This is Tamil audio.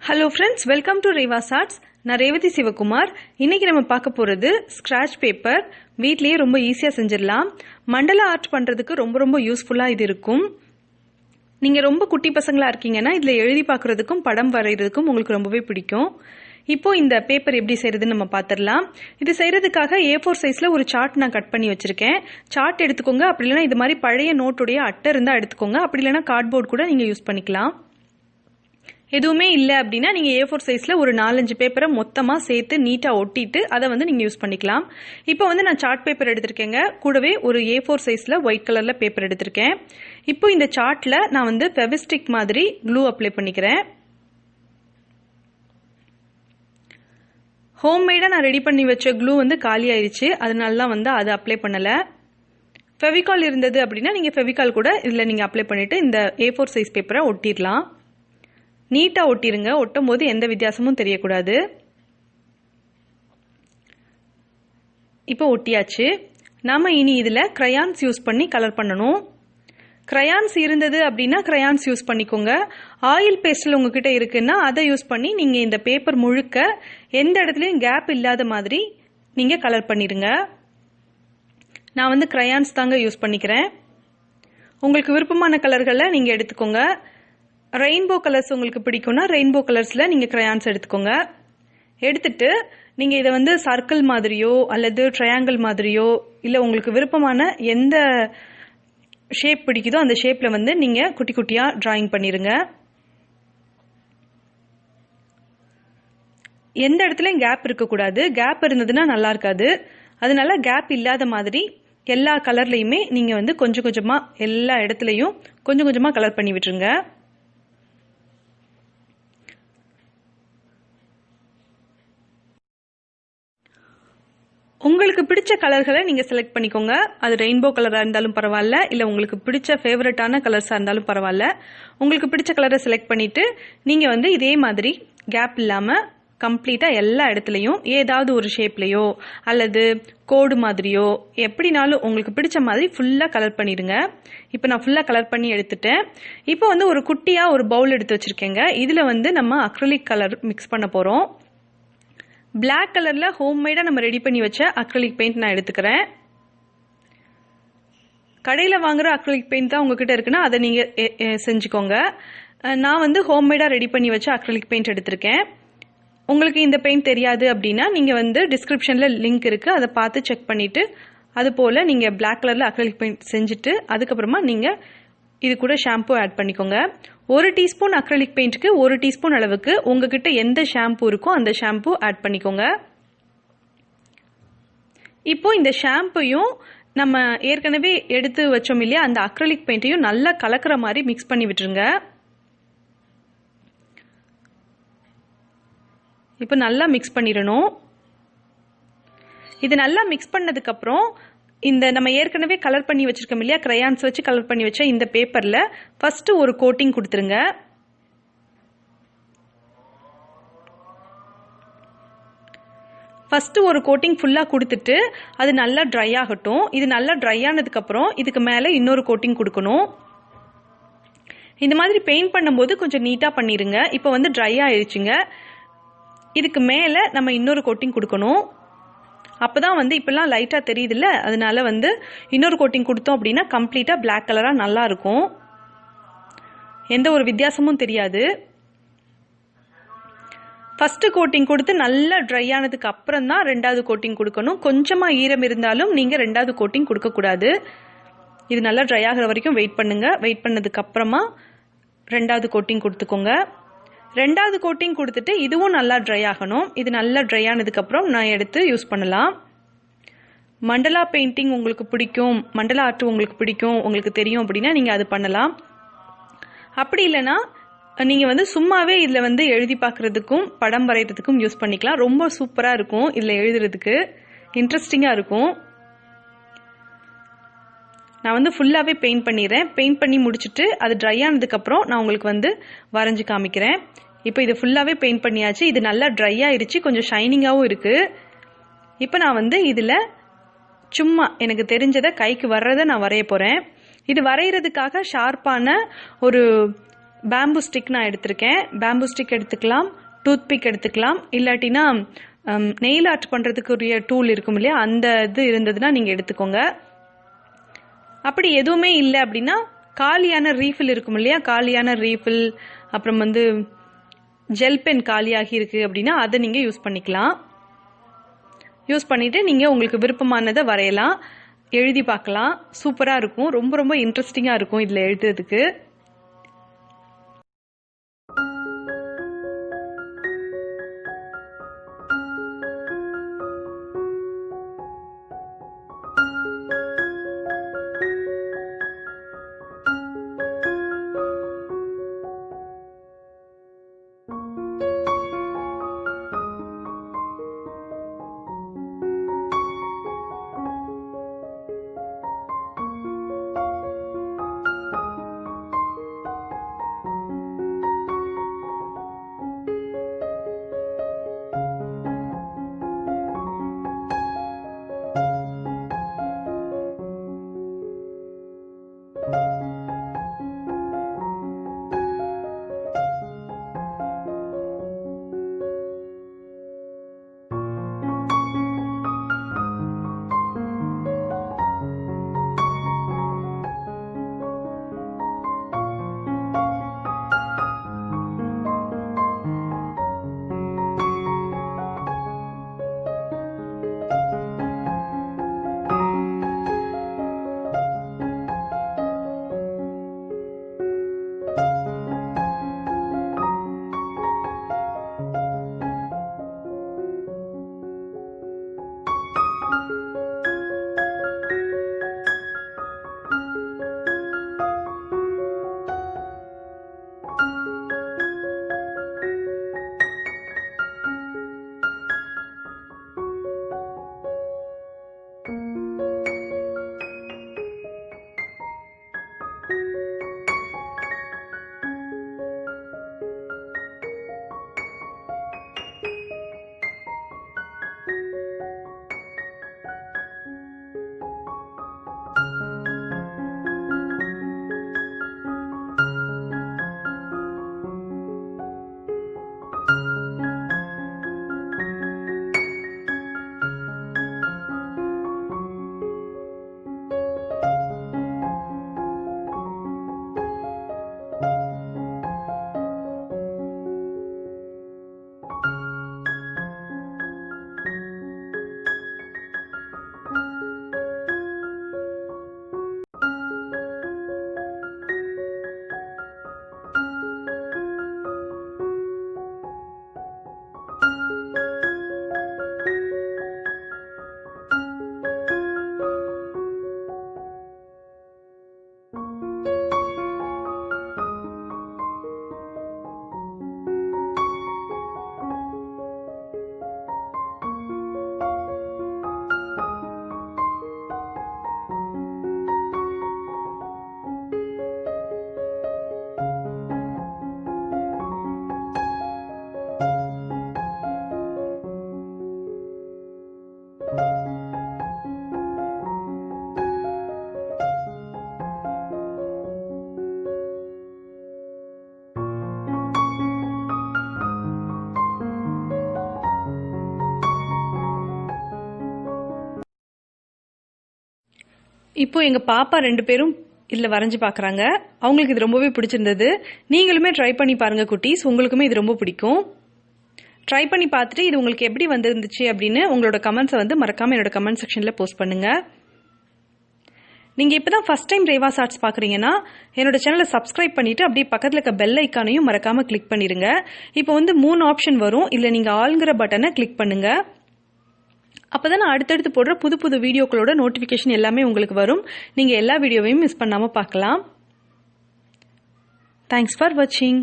Hello friends, welcome to REVA'S. நான் ரேவதி சிவகுமார். இன்னைக்கு நம்ம பார்க்க போறது ஸ்கிராட்ச் பேப்பர். வீட்லயே ரொம்ப ஈஸியா செஞ்சிரலாம். மண்டலா ஆர்ட் பண்றதுக்கு ரொம்ப யூஸ்ஃபுல்லா இது இருக்கும். நீங்க ரொம்ப குட்டி பசங்களா இருக்கீங்கன்னா இதுல எழுதி பார்க்கிறதுக்கும் படம் வரையிறதுக்கும் உங்களுக்கு ரொம்பவே பிடிக்கும். இப்போ இந்த பேப்பர் எப்படி செய்யறதுன்னு நம்ம பார்த்திரலாம். இது செய்யறதுக்காக A4 சைஸ்ல ஒரு சார்ட் நான் கட் பண்ணி வச்சிருக்கேன். சார்ட் எடுத்துக்கோங்க. அப்படி இல்லனா இது மாதிரி பழைய நோட்டுடைய அட்டை இருந்தா எடுத்துக்கோங்க. அப்படி இல்லனா கார்ட்போர்ட் கூட நீங்க யூஸ் பண்ணிக்கலாம். எதுவுமே இல்ல அப்படின்னா நீங்க A4 சைஸ்ல ஒரு 4-5 பேப்பரை மொத்தமா சேர்த்து நீட்டா ஒட்டிட்டு அதை நீங்க யூஸ் பண்ணிக்கலாம். இப்போ நான் சார்ட் பேப்பர் எடுத்திருக்கேங்க. கூடவே ஒரு A4 சைஸ்ல ஒயிட் கலர்ல பேப்பர் எடுத்திருக்கேன். இப்போ இந்த சார்ட்ல நான் ஃபெவிஸ்டிக் மாதிரி க்ளூ அப்ளை பண்ணிக்கிறேன். ஹோம்மேடா நான் ரெடி பண்ணி வச்ச க்ளூ காலி ஆயிடுச்சு. அதனால தான் அதை அப்ளை பண்ணல. ஃபெவிகால் இருந்தது அப்படின்னா நீங்க ஃபெவிகால் கூட இதுல நீங்க அப்ளை பண்ணிட்டு இந்த A4 சைஸ் பேப்பரை ஒட்டிடலாம். நீட்டா ஒட்டிருங்க. ஒட்டும் போது எந்த வித்தியாசமும் தெரியக்கூடாது. இப்போ ஒட்டியாச்சு. நாம இனி இதுல கிரையான்ஸ் யூஸ் பண்ணி கலர் பண்ணணும். கிரையான்ஸ் இருந்தது அப்படின்னா கிரையான்ஸ் யூஸ் பண்ணிக்கோங்க. ஆயில் பேஸ்டல் உங்ககிட்ட இருக்குன்னா அதை யூஸ் பண்ணி நீங்க இந்த பேப்பர் முழுக்க எந்த இடத்துலயும் கேப் இல்லாத மாதிரி நீங்க கலர் பண்ணிருங்க. நான் கிரையான்ஸ் தாங்க யூஸ் பண்ணிக்கிறேன். உங்களுக்கு விருப்பமான கலர்களை நீங்க எடுத்துக்கோங்க. ரெயின்போ கலர்ஸ் உங்களுக்கு பிடிக்கும்னா ரெயின்போ கலர்ஸ்ல நீங்க கிரையான்ஸ் எடுத்துக்கோங்க. எடுத்துட்டு நீங்க இதை சர்க்கிள் மாதிரியோ அல்லது ட்ரையாங்கிள் மாதிரியோ இல்ல உங்களுக்கு விருப்பமான எந்த ஷேப் பிடிக்குதோ அந்த ஷேப்ல நீங்க குட்டி குட்டியா டிராயிங் பண்ணிருங்க. எந்த இடத்துலயும் கேப் இருக்கக்கூடாது. கேப் இருந்ததுன்னா நல்லா இருக்காது. அதனால கேப் இல்லாத மாதிரி எல்லா கலர்லயுமே நீங்க கொஞ்சம் கொஞ்சமா எல்லா இடத்துலயும் கொஞ்சம் கொஞ்சமா கலர் பண்ணி விட்டுருங்க. உங்களுக்கு பிடிச்ச கலர்களை நீங்க செலக்ட் பண்ணிக்கோங்க. அது ரெயின்போ கலரா இருந்தாலும் பரவாயில்ல, இல்ல உங்களுக்கு பிடிச்ச ஃபேவரட்டான கலர்ஸா இருந்தாலும் பரவாயில்ல. உங்களுக்கு பிடிச்ச கலரை செலக்ட் பண்ணிட்டு நீங்க இதே மாதிரி கேப் இல்லாம கம்ப்ளீட்டா எல்லா இடத்துலயும் ஏதாவது ஒரு ஷேப்லயோ அல்லது கோடு மாதிரியோ எப்படினாலும் உங்களுக்கு பிடிச்ச மாதிரி ஃபுல்லா கலர் பண்ணிடுங்க. இப்போ நான் ஃபுல்லா கலர் பண்ணி எடுத்துட்டேன். இப்போ ஒரு குட்டியா ஒரு பவுல் எடுத்து வச்சிருக்கேங்க. இதுல நம்ம அக்ரிலிக் கலர் மிக்ஸ் பண்ண போறோம். பிளாக் கலர்ல ஹோம்மேடா நம்ம ரெடி பண்ணி வச்ச அக்ரிலிக் பெயிண்ட் நான் எடுத்துக்கிறேன். கடையில வாங்குற அக்ரிலிக் பெயிண்ட் தான் உங்ககிட்ட இருக்குன்னா அதை நீங்க செஞ்சுக்கோங்க. நான் ஹோம்மேடா ரெடி பண்ணி வச்ச அக்ரிலிக் பெயிண்ட் எடுத்திருக்கேன். உங்களுக்கு இந்த பெயிண்ட் தெரியாது அப்படின்னா நீங்க டிஸ்கிரிப்ஷன்ல லிங்க் இருக்கு, அதை பார்த்து செக் பண்ணிட்டு அது போல நீங்க பிளாக் கலர்ல அக்ரிலிக் பெயிண்ட் செஞ்சுட்டு அதுக்கப்புறமா நீங்க இது கூட ஷாம்பு ஆட் பண்ணிக்கோங்க. 1 டீஸ்பூன் அக்ரிலிக் பெயிண்ட்க்கு 1 டீஸ்பூன் அளவுக்கு உங்ககிட்ட எந்த ஷாம்பு இருக்கோ அந்த ஷாம்பு ஆட் பண்ணிக்கோங்க. இப்போ இந்த ஷாம்பையும் நம்ம ஏற்கனவே எடுத்து வச்சோம் இல்லையா அந்த அக்ரிலிக் பெயிண்டையும் நல்லா கலக்கிற மாதிரி மிக்ஸ் பண்ணி விட்டுருங்க. இப்போ நல்லா மிக்ஸ் பண்ணிடணும். இது நல்லா மிக்ஸ் பண்ணதுக்கு அப்புறம் இந்த நம்ம ஏற்கனவே கலர் பண்ணி வச்சிருக்கோம் இல்லையா கிரையான்ஸ் வச்சு கலர் பண்ணி வச்ச இந்த பேப்பர்ல ஃபர்ஸ்ட் ஒரு கோட்டிங் கொடுத்துருங்க. ஃபர்ஸ்ட் ஒரு கோட்டிங் ஃபுல்லா கொடுத்துட்டு அது நல்லா ட்ரை ஆகட்டும். இது நல்லா ட்ரை ஆனதுக்கு அப்புறம் இதுக்கு மேல இன்னொரு கோட்டிங் கொடுக்கணும். இந்த மாதிரி பெயிண்ட் பண்ணும்போது கொஞ்சம் நீட்டா பண்ணிருங்க. இப்போ ட்ரை ஆயிடுச்சுங்க. இதுக்கு மேல நம்ம இன்னொரு கோட்டிங் கொடுக்கணும். அப்பதான் இப்பெல்லாம் லைட்டா தெரியுது இல்ல, அதனால இன்னொரு கோட்டிங் கொடுத்தோம் அப்படின்னா கம்ப்ளீட்டா பிளாக் கலரா நல்லா இருக்கும். எந்த ஒரு வித்தியாசமும் தெரியாது. ஃபர்ஸ்ட் கோட்டிங் கொடுத்து நல்லா ட்ரை ஆனதுக்கு அப்புறம் தான் ரெண்டாவது கோட்டிங் கொடுக்கணும். கொஞ்சமா ஈரம் இருந்தாலும் நீங்க ரெண்டாவது கோட்டிங் கொடுக்க கூடாது. இது நல்லா ட்ரை ஆகிற வரைக்கும் வெயிட் பண்ணுங்க. வெயிட் பண்ணதுக்கு அப்புறமா ரெண்டாவது கோட்டிங் கொடுத்துக்கோங்க. ரெண்டாவது கோட்டிங் கொடுத்துட்டு இதுவும் நல்லா ட்ரை ஆகணும். இது நல்லா ட்ரை ஆனதுக்கு அப்புறம் நான் எடுத்து யூஸ் பண்ணலாம். மண்டலா பெயிண்டிங் உங்களுக்கு பிடிக்கும், மண்டலா ஆர்ட் உங்களுக்கு பிடிக்கும், உங்களுக்கு தெரியும் அப்படின்னா நீங்க அது பண்ணலாம். அப்படி இல்லைன்னா நீங்க சும்மாவே இதுல எழுதி பார்க்கறதுக்கும் படம் வரைகிறதுக்கும் யூஸ் பண்ணிக்கலாம். ரொம்ப சூப்பரா இருக்கும். இதுல எழுதுறதுக்கு இன்ட்ரெஸ்டிங்கா இருக்கும். நான் ஃபுல்லாவே பெயிண்ட் பண்ணிடுறேன். பெயிண்ட் பண்ணி முடிச்சுட்டு அது ட்ரை ஆனதுக்கு அப்புறம் நான் உங்களுக்கு வரைஞ்சு காமிக்கிறேன். இப்போ இது ஃபுல்லாவே பெயிண்ட் பண்ணியாச்சு. இது நல்லா ட்ரை ஆயிருச்சு. கொஞ்சம் ஷைனிங்காவும் இருக்கு. இப்போ நான் இதுல சும்மா எனக்கு தெரிஞ்சதை கைக்கு வர்றதை நான் வரைய போறேன். இது வரைகிறதுக்காக ஷார்ப்பான ஒரு பேம்பு ஸ்டிக் நான் எடுத்திருக்கேன். பேம்பு ஸ்டிக் எடுத்துக்கலாம், டூத் பிக் எடுத்துக்கலாம், இல்லாட்டினா நெயில் ஆர்ட் பண்ணுறதுக்குரிய டூல் இருக்கும் இல்லையா, அந்த இது இருந்ததுன்னா நீங்கள் எடுத்துக்கோங்க. அப்படி எதுவுமே இல்லை அப்படின்னா காலியான ரீஃபில் இருக்கும் இல்லையா, காலியான ரீஃபில், அப்புறம் ஜெல் பென் காலியாகி இருக்குது அப்படின்னா அதை நீங்கள் யூஸ் பண்ணிக்கலாம். யூஸ் பண்ணிவிட்டு நீங்கள் உங்களுக்கு விருப்பமானதை வரையலாம், எழுதி பார்க்கலாம். சூப்பராக இருக்கும், ரொம்ப ரொம்ப இன்ட்ரெஸ்டிங்காக இருக்கும் இதில் எழுதுறதுக்கு. இப்போ எங்கள் பாப்பா 2 பேரும் இதில் வரைஞ்சி பார்க்குறாங்க. அவங்களுக்கு இது ரொம்பவே பிடிச்சிருந்தது. நீங்களுமே ட்ரை பண்ணி பாருங்கள் குட்டீஸ், உங்களுக்குமே இது ரொம்ப பிடிக்கும். ட்ரை பண்ணி பார்த்துட்டு இது உங்களுக்கு எப்படி வந்துருந்துச்சு அப்படின்னு உங்களோட கமெண்ட்ஸை மறக்காமல் என்னோட கமெண்ட் செக்ஷனில் போஸ்ட் பண்ணுங்கள். நீங்கள் இப்போ தான் ஃபஸ்ட் டைம் ரேவாஸ் ஆர்ட்ஸ் பார்க்குறீங்கன்னா என்னோட சேனலை சப்ஸ்கிரைப் பண்ணிவிட்டு அப்படியே பக்கத்தில் இருக்க பெல் ஐக்கானையும் மறக்காமல் கிளிக் பண்ணிடுங்க. இப்போ 3 ஆப்ஷன் வரும், இல்லை நீங்கள் ஆளுங்கிற பட்டனை கிளிக் பண்ணுங்கள். அப்போ தான் நான் அடுத்தடுத்து போடுற புது புது வீடியோக்களோட நோட்டிஃபிகேஷன் எல்லாமே உங்களுக்கு வரும். நீங்கள் எல்லா வீடியோவையும் மிஸ் பண்ணாமல் பார்க்கலாம். தேங்க்ஸ் ஃபார் வாட்சிங்.